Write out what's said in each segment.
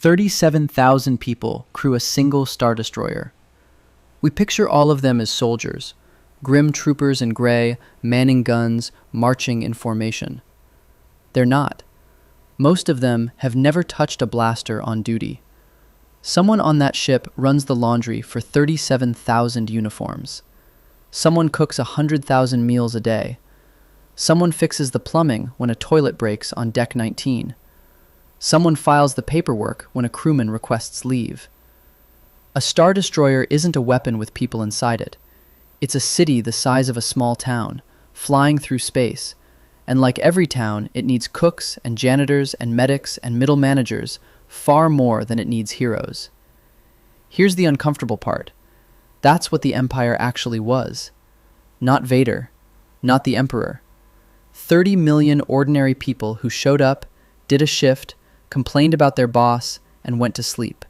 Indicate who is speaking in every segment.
Speaker 1: 37,000 people crew a single Star Destroyer. We picture all of them as soldiers, grim troopers in gray, manning guns, marching in formation. They're not. Most of them have never touched a blaster on duty. Someone on that ship runs the laundry for 37,000 uniforms. Someone cooks 100,000 meals a day. Someone fixes the plumbing when a toilet breaks on Deck 19. Someone files the paperwork when a crewman requests leave. A Star Destroyer isn't a weapon with people inside it. It's a city the size of a small town, flying through space, and like every town, it needs cooks and janitors and medics and middle managers far more than it needs heroes. Here's the uncomfortable part. That's what the Empire actually was. Not Vader, not the Emperor. 30 million ordinary people who showed up, did a shift, complained about their boss, and went to sleep,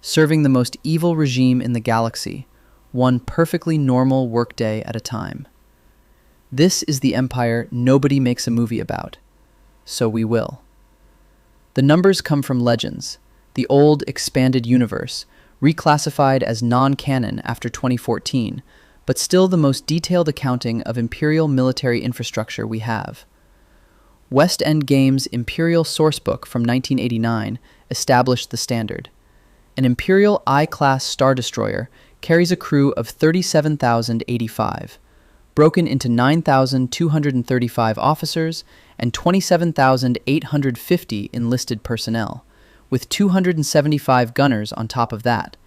Speaker 1: serving the most evil regime in the galaxy, one perfectly normal workday at a time. This is the Empire nobody makes a movie about. So we will. The numbers come from Legends, the old expanded universe, reclassified as non-canon after 2014, but still the most detailed accounting of Imperial military infrastructure we have. End Games Imperial Sourcebook from 1989 established the standard. An Imperial I-class Star Destroyer carries a crew of 37,085, broken into 9,235 officers and 27,850 enlisted personnel, with 275 gunners on top of that,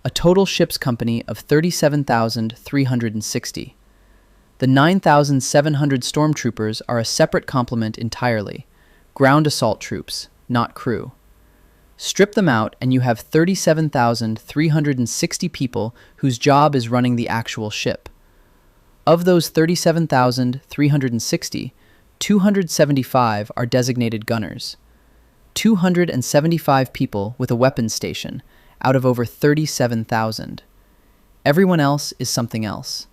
Speaker 1: a total ship's company of 37,360. The 9,700 stormtroopers are a separate complement entirely, ground assault troops, not crew. Strip them out and you have 37,360 people whose job is running the actual ship. Of those 37,360, 275 are designated gunners. 275 people with a weapons station out of over 37,000. Everyone else is something else.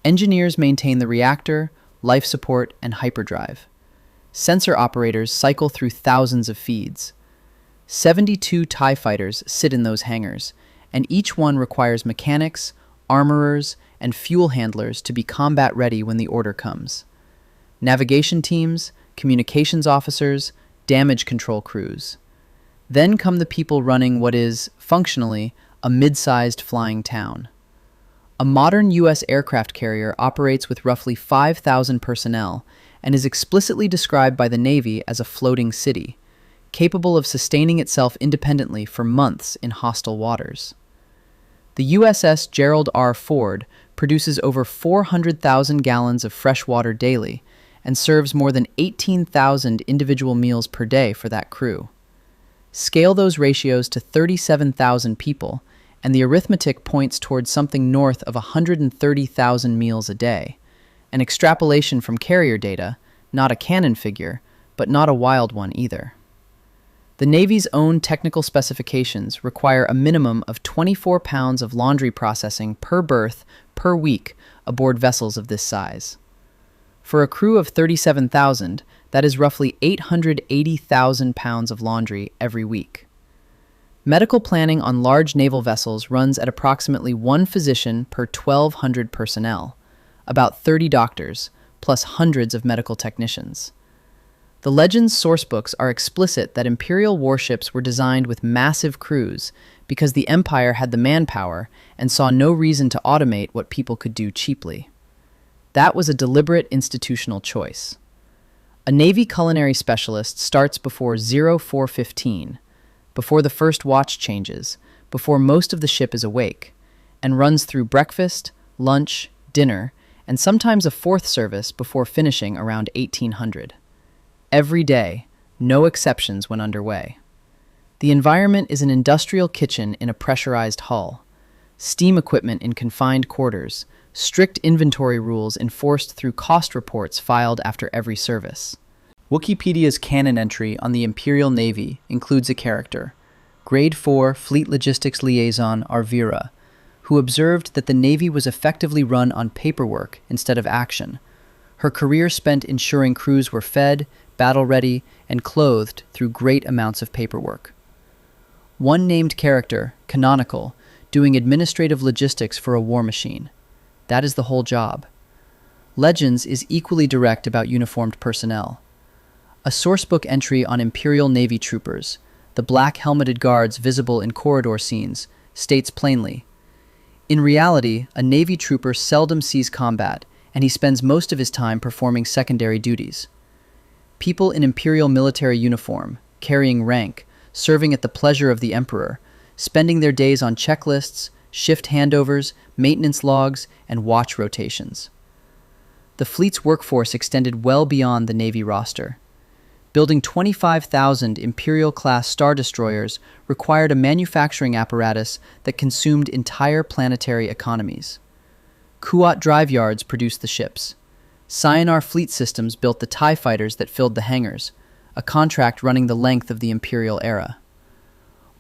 Speaker 1: Engineers maintain the reactor, life support, and hyperdrive. Sensor operators cycle through thousands of feeds. 72 TIE fighters sit in those hangars, and each one requires mechanics, armorers, and fuel handlers to be combat ready when the order comes. Navigation teams, communications officers, damage control crews. Then come the people running what is, functionally, a mid-sized flying town. A modern U.S. aircraft carrier operates with roughly 5,000 personnel and is explicitly described by the Navy as a floating city, capable of sustaining itself independently for months in hostile waters. The USS Gerald R. Ford produces over 400,000 gallons of fresh water daily and serves more than 18,000 individual meals per day for that crew. Scale those ratios to 37,000 people, and the arithmetic points towards something north of 130,000 meals a day. An extrapolation from carrier data, not a canon figure, but not a wild one either. The Navy's own technical specifications require a minimum of 24 pounds of laundry processing per berth per week aboard vessels of this size. For a crew of 37,000, that is roughly 880,000 pounds of laundry every week. Medical planning on large naval vessels runs at approximately one physician per 1,200 personnel, about 30 doctors, plus hundreds of medical technicians. The Legends sourcebooks are explicit that Imperial warships were designed with massive crews because the Empire had the manpower and saw no reason to automate what people could do cheaply. That was a deliberate institutional choice. A Navy culinary specialist starts before 0415, before the first watch changes, before most of the ship is awake, and runs through breakfast, lunch, dinner, and sometimes a fourth service before finishing around 1800. Every day, no exceptions when underway. The environment is an industrial kitchen in a pressurized hull, steam equipment in confined quarters, strict inventory rules enforced through cost reports filed after every service. Wikipedia's canon entry on the Imperial Navy includes a character, Grade 4 Fleet Logistics Liaison Arvira, who observed that the Navy was effectively run on paperwork instead of action. Her career spent ensuring crews were fed, battle-ready, and clothed through great amounts of paperwork. One named character, canonical, doing administrative logistics for a war machine. That is the whole job. Legends is equally direct about uniformed personnel. A sourcebook entry on Imperial Navy troopers, the black helmeted guards visible in corridor scenes, states plainly, "In reality, a Navy trooper seldom sees combat, and he spends most of his time performing secondary duties. People in Imperial military uniform, carrying rank, serving at the pleasure of the Emperor, spending their days on checklists, shift handovers, maintenance logs, and watch rotations." The fleet's workforce extended well beyond the Navy roster. Building 25,000 Imperial-class Star Destroyers required a manufacturing apparatus that consumed entire planetary economies. Kuat drive yards produced the ships. Scianar fleet systems built the TIE fighters that filled the hangars, a contract running the length of the Imperial era.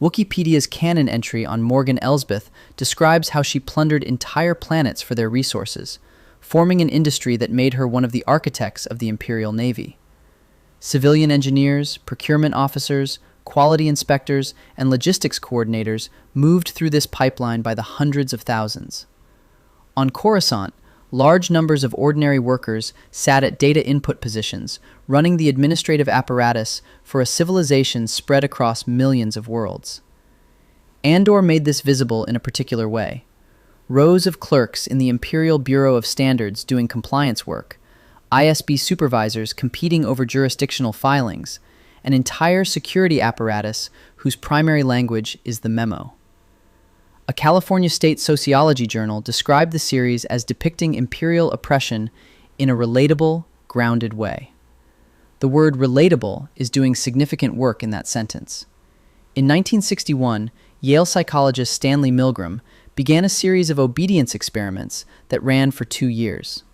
Speaker 1: Wikipedia's canon entry on Morgan Elsbeth describes how she plundered entire planets for their resources, forming an industry that made her one of the architects of the Imperial Navy. Civilian engineers, procurement officers, quality inspectors, and logistics coordinators moved through this pipeline by the hundreds of thousands. On Coruscant, large numbers of ordinary workers sat at data input positions, running the administrative apparatus for a civilization spread across millions of worlds. Andor made this visible in a particular way. Rows of clerks in the Imperial Bureau of Standards doing compliance work, ISB supervisors competing over jurisdictional filings, an entire security apparatus whose primary language is the memo. A California State sociology journal described the series as depicting imperial oppression in a relatable, grounded way. The word relatable is doing significant work in that sentence. In 1961, Yale psychologist Stanley Milgram began a series of obedience experiments that ran for 2 years.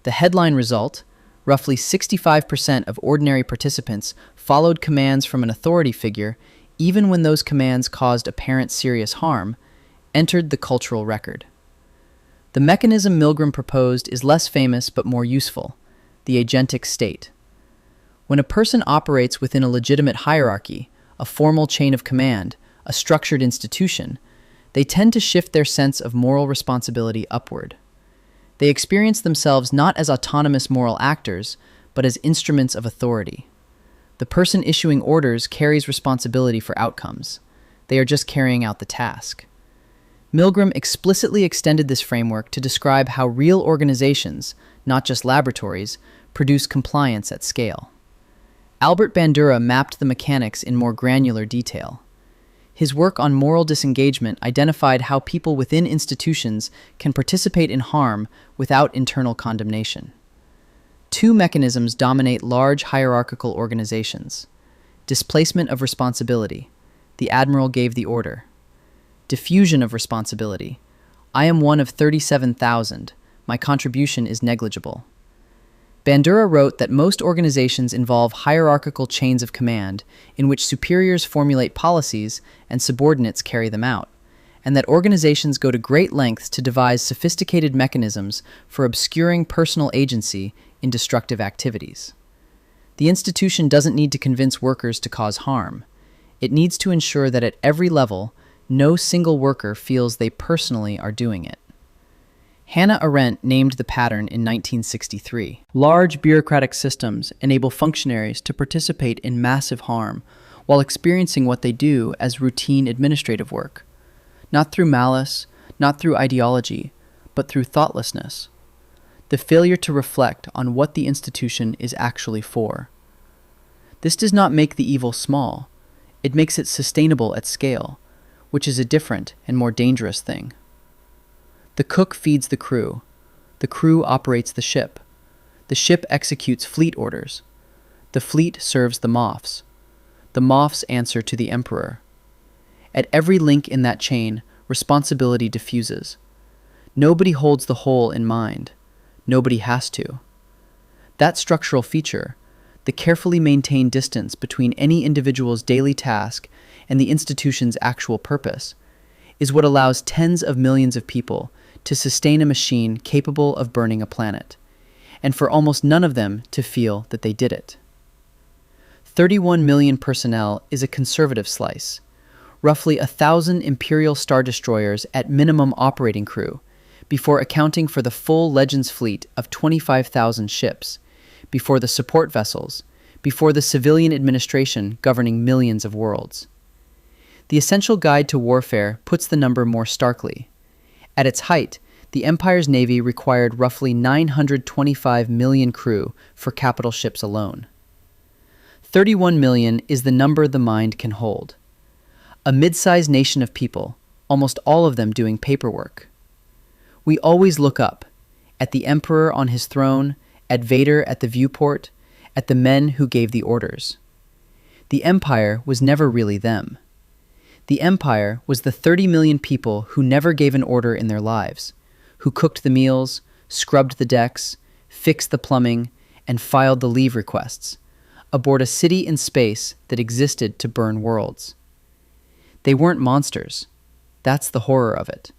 Speaker 1: The headline result, roughly 65% of ordinary participants followed commands from an authority figure, even when those commands caused apparent serious harm, entered the cultural record. The mechanism Milgram proposed is less famous but more useful, the agentic state. When a person operates within a legitimate hierarchy, a formal chain of command, a structured institution, they tend to shift their sense of moral responsibility upward. They experience themselves not as autonomous moral actors, but as instruments of authority. The person issuing orders carries responsibility for outcomes. They are just carrying out the task. Milgram explicitly extended this framework to describe how real organizations, not just laboratories, produce compliance at scale. Albert Bandura mapped the mechanics in more granular detail. His work on moral disengagement identified how people within institutions can participate in harm without internal condemnation. 2 mechanisms dominate large hierarchical organizations. Displacement of responsibility. The admiral gave the order. Diffusion of responsibility. I am one of 37,000. My contribution is negligible. Bandura wrote that most organizations involve hierarchical chains of command in which superiors formulate policies and subordinates carry them out, and that organizations go to great lengths to devise sophisticated mechanisms for obscuring personal agency in destructive activities. The institution doesn't need to convince workers to cause harm. It needs to ensure that at every level, no single worker feels they personally are doing it. Hannah Arendt named the pattern in 1963. Large bureaucratic systems enable functionaries to participate in massive harm while experiencing what they do as routine administrative work, not through malice, not through ideology, but through thoughtlessness. The failure to reflect on what the institution is actually for. This does not make the evil small. It makes it sustainable at scale, which is a different and more dangerous thing. The cook feeds the crew. The crew operates the ship. The ship executes fleet orders. The fleet serves the moffs. The moffs answer to the emperor. At every link in that chain, responsibility diffuses. Nobody holds the whole in mind. Nobody has to. That structural feature, the carefully maintained distance between any individual's daily task and the institution's actual purpose, is what allows tens of millions of people to sustain a machine capable of burning a planet, and for almost none of them to feel that they did it. 31 million personnel is a conservative slice. roughly 1,000 Imperial Star Destroyers at minimum operating crew, before accounting for the full Legends fleet of 25,000 ships, before the support vessels, before the civilian administration governing millions of worlds. The Essential Guide to Warfare puts the number more starkly. At its height, the Empire's navy required roughly 925 million crew for capital ships alone. 31 million is the number the mind can hold. A mid-sized nation of people, almost all of them doing paperwork. We always look up, at the Emperor on his throne, at Vader at the viewport, at the men who gave the orders. The Empire was never really them. The Empire was the 30 million people who never gave an order in their lives, who cooked the meals, scrubbed the decks, fixed the plumbing, and filed the leave requests, aboard a city in space that existed to burn worlds. They weren't monsters. That's the horror of it.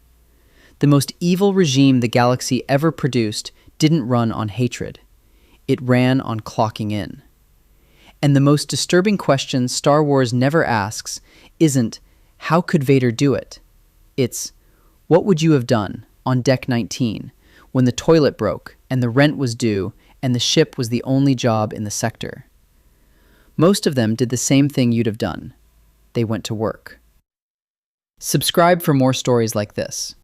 Speaker 1: The most evil regime the galaxy ever produced didn't run on hatred. It ran on clocking in. And the most disturbing question Star Wars never asks isn't, how could Vader do it? It's, what would you have done on Deck 19 when the toilet broke and the rent was due and the ship was the only job in the sector? Most of them did the same thing you'd have done. They went to work. Subscribe for more stories like this.